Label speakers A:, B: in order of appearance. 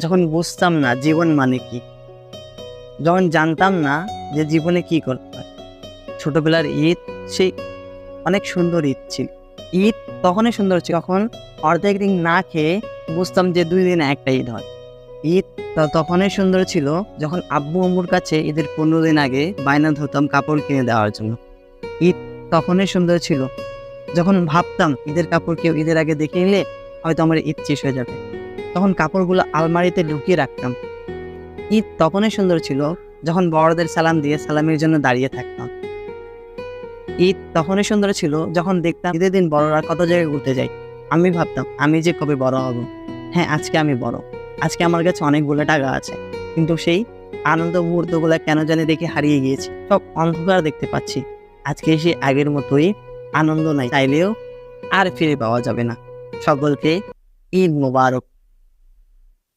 A: যখন বুঝতাম না জীবন মানে কি, যখন জানতাম না যে জীবনে কি করতে হয়। ছোটবেলার ঈদ সেই অনেক সুন্দর ঈদ ছিল। ঈদ তখনই সুন্দর ছিল যখন অর্ধেক দিন না খেয়ে বুঝতাম যে 2 দিনে একটা ঈদ হয়। ঈদ তখনই সুন্দর ছিল যখন আব্বু আম্মুর কাছে ঈদের 15 দিন আগে বায়না ধরতাম কাপড় কিনে দেওয়ার জন্য। ঈদ তখনই সুন্দর ছিল যখন ভাবতাম ঈদের কাপড় কেউ ঈদের আগে দেখে নিলে হয়তো আমার ঈদ শেষ হয়ে যাবে, তখন কাপড়গুলো আলমারিতে লুকিয়ে রাখতাম। ঈদ তখনই সুন্দর ছিল যখন বড়দের সালাম দিয়ে সালামের জন্য দাঁড়িয়ে থাকতাম। ঈদ তখনই সুন্দর ছিল যখন দেখতাম ঈদের দিন বড়রা কত জায়গায় ঘুরতে যায়। আমি ভাবতাম আমি যে কবে বড় হব। হ্যাঁ, আজকে আমি বড়, আজকে আমার কাছে অনেকগুলো টাকা আছে, কিন্তু সেই আনন্দ মুহূর্তগুলো কেন জানি দেখে হারিয়ে গিয়েছি। সব অন্ধকার দেখতে পাচ্ছি। আজকে সে আগের মতোই আনন্দ নাই, চাইলেও আর ফিরে পাওয়া যাবে না। সকলকে ঈদ মোবারক।